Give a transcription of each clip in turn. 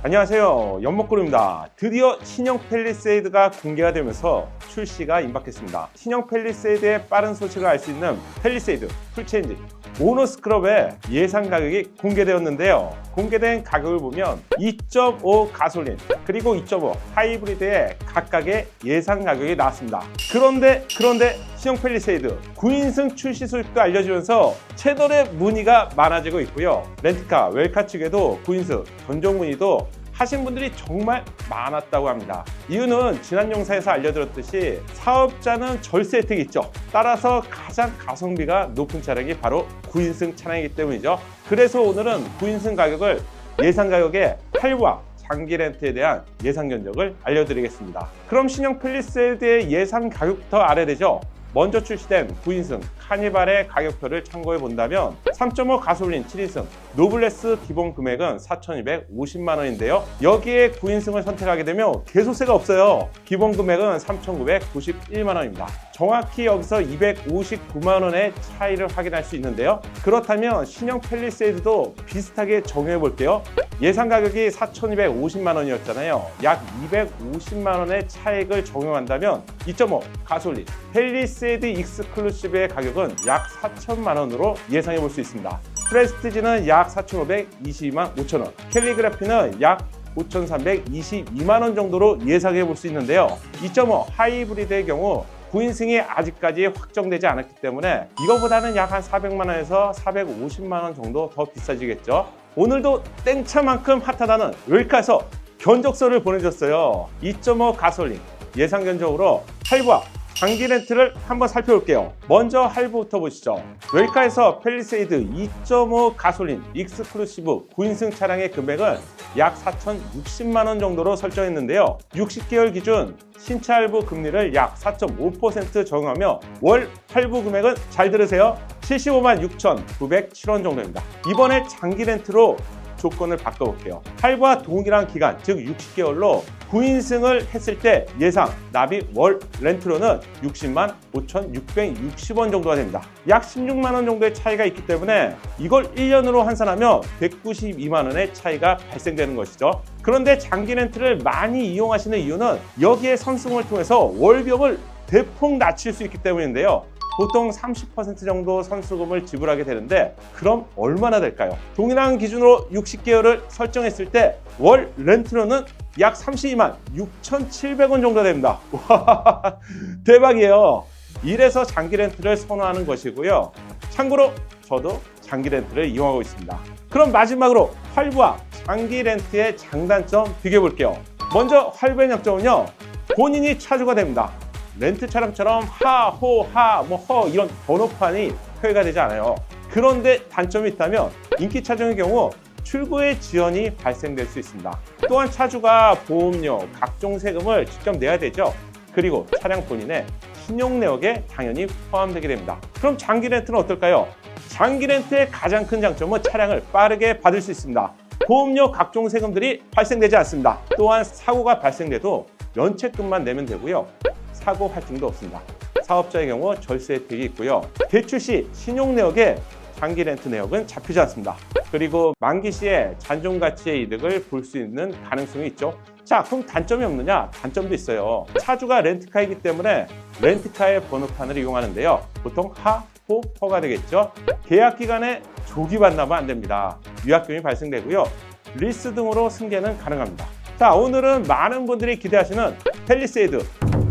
안녕하세요, 연목구름입니다. 드디어 신형 팰리세이드가 공개가 되면서 출시가 임박했습니다. 신형 팰리세이드의 빠른 소식을 알 수 있는 팰리세이드 풀체인지 오너스클럽의 예상 가격이 공개되었는데요. 공개된 가격을 보면 2.5 가솔린 그리고 2.5 하이브리드의 각각의 예상 가격이 나왔습니다. 그런데 신형 팰리세이드 9인승 출시 소식도 알려지면서 채널에 문의가 많아지고 있고요. 렌트카, 웰카 측에도 9인승 전용 문의도 하신 분들이 정말 많았다고 합니다. 이유는 지난 영상에서 알려드렸듯이 사업자는 절세 혜택이 있죠. 따라서 가장 가성비가 높은 차량이 바로 9인승 차량이기 때문이죠. 그래서 오늘은 9인승 가격을 예상 가격의 할부와 장기 렌트에 대한 예상 견적을 알려드리겠습니다. 그럼 신형 팰리세이드의 예상 가격부터 알아야 되죠. 먼저 출시된 9인승 카니발의 가격표를 참고해 본다면 3.5 가솔린 7인승 노블레스 기본 금액은 4,250만 원인데요. 여기에 9인승을 선택하게 되면 개소세가 없어요. 기본 금액은 3,991만 원입니다. 정확히 여기서 259만 원의 차이를 확인할 수 있는데요. 그렇다면 신형 팰리세이드도 비슷하게 정해 볼게요. 예상 가격이 4,250만 원이었잖아요. 약 250만 원의 차익을 적용한다면 2.5 가솔린 팰리세이드 익스클루시브의 가격은 약 4천만 원으로 예상해 볼 수 있습니다. 프레스티지는 약 4,522만 5천 원, 캘리그라피는 약 5,322만 원 정도로 예상해 볼 수 있는데요. 2.5 하이브리드의 경우 9인승이 아직까지 확정되지 않았기 때문에 이거보다는 약 한 400만 원에서 450만 원 정도 더 비싸지겠죠. 오늘도 땡차만큼 핫하다는 웰카에서 견적서를 보내줬어요. 2.5 가솔린 예상 견적으로 할부와 장기 렌트를 한번 살펴볼게요. 먼저 할부부터 보시죠. 웰카에서 팰리세이드 2.5 가솔린 익스클루시브 9인승 차량의 금액은 약 4,060만 원 정도로 설정했는데요. 60개월 기준 신차 할부 금리를 약 4.5% 적용하며 월 할부 금액은 잘 들으세요. 75만 6,907원 정도입니다. 이번에 장기 렌트로 조건을 바꿔볼게요. 할부와 동일한 기간, 즉 60개월로 9인승을 했을 때 예상 납입 월 렌트로는 60만 5,660원 정도가 됩니다. 약 16만 원 정도의 차이가 있기 때문에 이걸 1년으로 환산하면 192만 원의 차이가 발생되는 것이죠. 그런데 장기 렌트를 많이 이용하시는 이유는 여기에 선승을 통해서 월비용을 대폭 낮출 수 있기 때문인데요. 보통 30% 정도 선수금을 지불하게 되는데 그럼 얼마나 될까요? 동일한 기준으로 60개월을 설정했을 때 월 렌트로는 약 32만 6,700원 정도 됩니다. 와, 대박이에요. 이래서 장기 렌트를 선호하는 것이고요. 참고로 저도 장기 렌트를 이용하고 있습니다. 그럼 마지막으로 할부와 장기 렌트의 장단점 비교해 볼게요. 먼저 할부의 장점은요, 본인이 차주가 됩니다. 렌트 차량처럼 하, 호, 하, 허 이런 번호판이 표기가 되지 않아요. 그런데 단점이 있다면 인기 차종의 경우 출고의 지연이 발생될 수 있습니다. 또한 차주가 보험료, 각종 세금을 직접 내야 되죠. 그리고 차량 본인의 신용 내역에 당연히 포함되게 됩니다. 그럼 장기 렌트는 어떨까요? 장기 렌트의 가장 큰 장점은 차량을 빠르게 받을 수 있습니다. 보험료, 각종 세금들이 발생되지 않습니다. 또한 사고가 발생돼도 면책금만 내면 되고요. 사고 할증도 없습니다. 사업자의 경우 절세 혜택이 있고요. 대출 시 신용 내역에 장기 렌트 내역은 잡히지 않습니다. 그리고 만기 시에 잔존 가치의 이득을 볼 수 있는 가능성이 있죠. 자, 그럼 단점이 없느냐? 단점도 있어요. 차주가 렌트카이기 때문에 렌트카의 번호판을 이용하는데요. 보통 하, 호, 허가 되겠죠. 계약 기간에 조기 반납은 안 됩니다. 위약금이 발생되고요. 리스 등으로 승계는 가능합니다. 자, 오늘은 많은 분들이 기대하시는 팰리세이드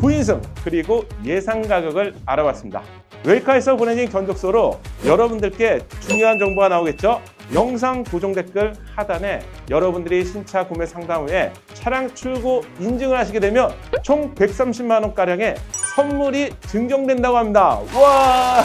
9인승 그리고 예상 가격을 알아봤습니다. 웰카에서 보내진 견적서로 여러분들께 중요한 정보가 나오겠죠? 영상 고정 댓글 하단에 여러분들이 신차 구매 상담 후에 차량 출고 인증을 하시게 되면 총 130만 원가량의 선물이 증정된다고 합니다. 와!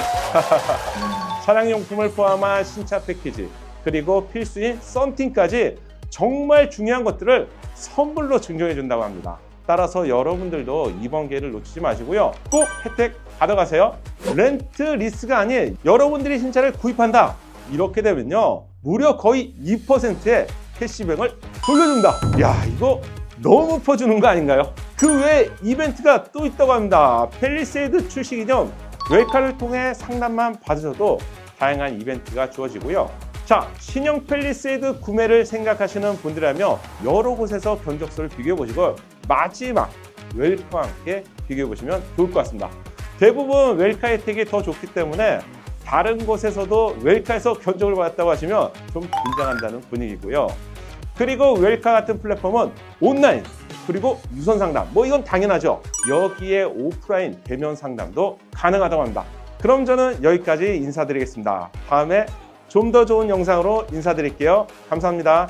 차량용품을 포함한 신차 패키지 그리고 필수인 썬팅까지 정말 중요한 것들을 선물로 증정해 준다고 합니다. 따라서 여러분들도 이번 기회를 놓치지 마시고요. 꼭 혜택 받아가세요. 렌트 리스가 아닌 여러분들이 신차를 구입한다. 이렇게 되면요, 무려 거의 2%의 캐시백을 돌려준다. 야, 이거 너무 퍼주는 거 아닌가요? 그 외에 이벤트가 또 있다고 합니다. 팰리세이드 출시 기념 웰카를 통해 상담만 받으셔도 다양한 이벤트가 주어지고요. 자, 신형 팰리세이드 구매를 생각하시는 분들이라면 여러 곳에서 견적서를 비교해 보시고 마지막 웰카와 함께 비교해 보시면 좋을 것 같습니다. 대부분 웰카 혜택이 더 좋기 때문에 다른 곳에서도 웰카에서 견적을 받았다고 하시면 좀 긴장한다는 분위기고요. 그리고 웰카 같은 플랫폼은 온라인 그리고 유선 상담, 이건 당연하죠. 여기에 오프라인 대면 상담도 가능하다고 합니다. 그럼 저는 여기까지 인사드리겠습니다. 다음에 좀 더 좋은 영상으로 인사드릴게요. 감사합니다.